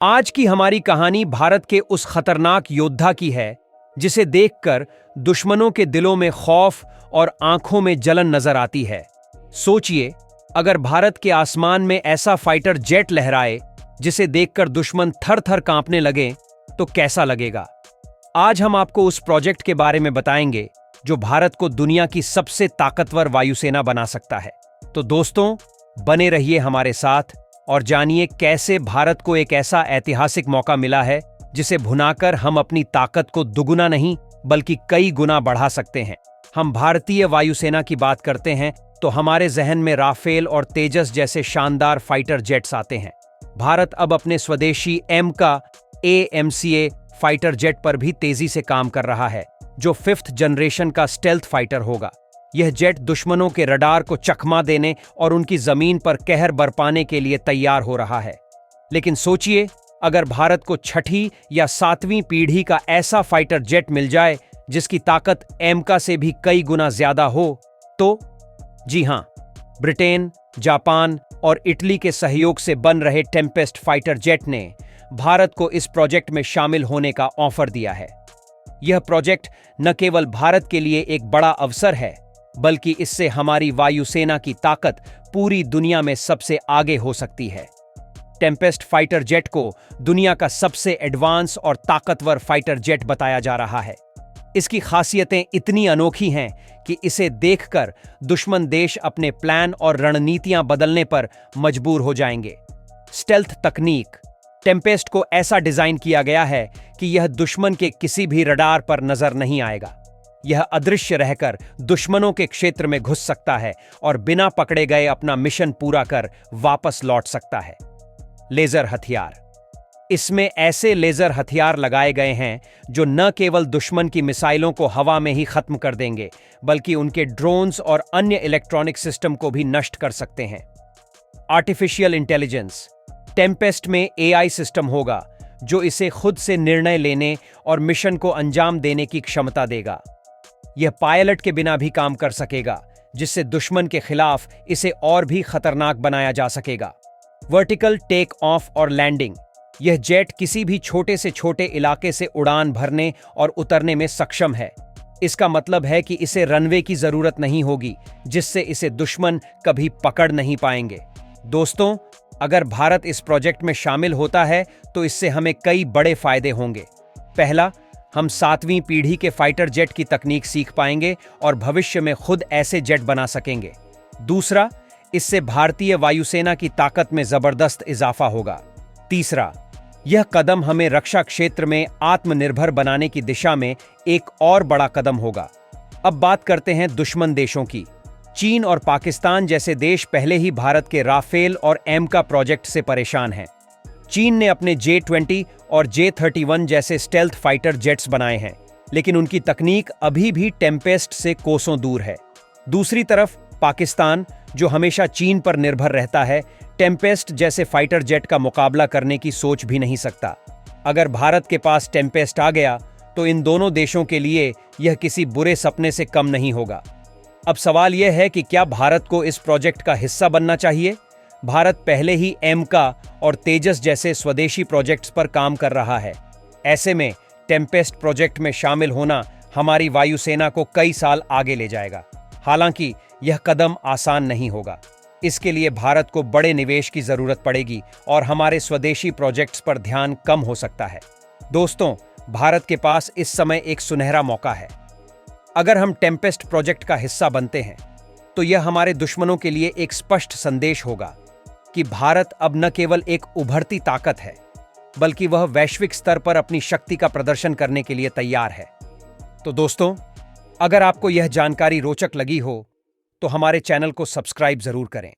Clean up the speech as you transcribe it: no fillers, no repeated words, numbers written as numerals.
आज की हमारी कहानी भारत के उस खतरनाक योद्धा की है जिसे देखकर दुश्मनों के दिलों में खौफ और आंखों में जलन नजर आती है। सोचिए, अगर भारत के आसमान में ऐसा फाइटर जेट लहराए जिसे देखकर दुश्मन थर थर कांपने लगे तो कैसा लगेगा। आज हम आपको उस प्रोजेक्ट के बारे में बताएंगे जो भारत को दुनिया की सबसे ताकतवर वायुसेना बना सकता है। तो दोस्तों, बने रहिए हमारे साथ और जानिए कैसे भारत को एक ऐसा ऐतिहासिक मौका मिला है जिसे भुनाकर हम अपनी ताकत को दुगुना नहीं बल्कि कई गुना बढ़ा सकते हैं। हम भारतीय वायुसेना की बात करते हैं तो हमारे जहन में राफेल और तेजस जैसे शानदार फाइटर जेट्स आते हैं। भारत अब अपने स्वदेशी AMCA फाइटर जेट पर भी तेजी से काम कर रहा है, जो 5th जनरेशन का स्टेल्थ फाइटर होगा। यह जेट दुश्मनों के रडार को चकमा देने और उनकी जमीन पर कहर बरपाने के लिए तैयार हो रहा है। लेकिन सोचिए, अगर भारत को 6ठी या 7वीं पीढ़ी का ऐसा फाइटर जेट मिल जाए जिसकी ताकत एमका से भी कई गुना ज्यादा हो तो? जी हां, ब्रिटेन, जापान और इटली के सहयोग से बन रहे टेम्पेस्ट फाइटर जेट ने भारत को इस प्रोजेक्ट में शामिल होने का ऑफर दिया है। यह प्रोजेक्ट न केवल भारत के लिए एक बड़ा अवसर है, बल्कि इससे हमारी वायुसेना की ताकत पूरी दुनिया में सबसे आगे हो सकती है। टेम्पेस्ट फाइटर जेट को दुनिया का सबसे एडवांस और ताकतवर फाइटर जेट बताया जा रहा है। इसकी खासियतें इतनी अनोखी हैं कि इसे देखकर दुश्मन देश अपने प्लान और रणनीतियां बदलने पर मजबूर हो जाएंगे। स्टेल्थ तकनीक। टेम्पेस्ट को ऐसा डिजाइन किया गया है कि यह दुश्मन के किसी भी रडार पर नजर नहीं आएगा। यह अदृश्य रहकर दुश्मनों के क्षेत्र में घुस सकता है और बिना पकड़े गए अपना मिशन पूरा कर वापस लौट सकता है। लेजर हथियार। इसमें ऐसे लेजर हथियार लगाए गए हैं जो न केवल दुश्मन की मिसाइलों को हवा में ही खत्म कर देंगे, बल्कि उनके ड्रोन्स और अन्य इलेक्ट्रॉनिक सिस्टम को भी नष्ट कर सकते हैं। Artificial intelligence. टेम्पेस्ट में AI सिस्टम होगा जो इसे खुद से निर्णय लेने और मिशन को अंजाम देने की क्षमता देगा। यह पायलट के बिना भी काम कर सकेगा, जिससे दुश्मन के खिलाफ इसे और भी खतरनाक बनाया जा सकेगा। वर्टिकल टेक ऑफ और लैंडिंग। यह जेट किसी भी छोटे से छोटे इलाके से उड़ान भरने और उतरने में सक्षम है। इसका मतलब है कि इसे रनवे की जरूरत नहीं होगी, जिससे इसे दुश्मन कभी पकड़ नहीं पाएंगे। दोस्तों, अगर भारत इस प्रोजेक्ट में शामिल होता है तो इससे हमें कई बड़े फायदे होंगे। पहला, हम 7वीं पीढ़ी के फाइटर जेट की तकनीक सीख पाएंगे और भविष्य में खुद ऐसे जेट बना सकेंगे। दूसरा, इससे भारतीय वायुसेना की ताकत में जबरदस्त इजाफा होगा। तीसरा, यह कदम हमें रक्षा क्षेत्र में आत्मनिर्भर बनाने की दिशा में एक और बड़ा कदम होगा। अब बात करते हैं दुश्मन देशों की। चीन और पाकिस्तान जैसे देश पहले ही भारत के राफेल और एमका प्रोजेक्ट से परेशान हैं। चीन ने अपने J-20 और J-31 जैसे स्टेल्थ फाइटर जेट्स बनाए हैं, लेकिन उनकी तकनीक अभी भी टेम्पेस्ट से कोसों दूर है। दूसरी तरफ पाकिस्तान, जो हमेशा चीन पर निर्भर रहता है, टेम्पेस्ट जैसे फाइटर जेट का मुकाबला करने की सोच भी नहीं सकता। अगर भारत के पास टेम्पेस्ट आ गया तो इन दोनों देशों के लिए यह किसी बुरे सपने से कम नहीं होगा। अब सवाल यह है कि क्या भारत को इस प्रोजेक्ट का हिस्सा बनना चाहिए? भारत पहले ही एमका और तेजस जैसे स्वदेशी प्रोजेक्ट्स पर काम कर रहा है। ऐसे में टेम्पेस्ट प्रोजेक्ट में शामिल होना हमारी वायुसेना को कई साल आगे ले जाएगा। हालांकि यह कदम आसान नहीं होगा। इसके लिए भारत को बड़े निवेश की जरूरत पड़ेगी और हमारे स्वदेशी प्रोजेक्ट्स पर ध्यान कम हो सकता है। दोस्तों, भारत के पास इस समय एक सुनहरा मौका है। अगर हम टेम्पेस्ट प्रोजेक्ट का हिस्सा बनते हैं तो यह हमारे दुश्मनों के लिए एक स्पष्ट संदेश होगा कि भारत अब न केवल एक उभरती ताकत है, बल्कि वह वैश्विक स्तर पर अपनी शक्ति का प्रदर्शन करने के लिए तैयार है। तो दोस्तों, अगर आपको यह जानकारी रोचक लगी हो तो हमारे चैनल को सब्सक्राइब जरूर करें।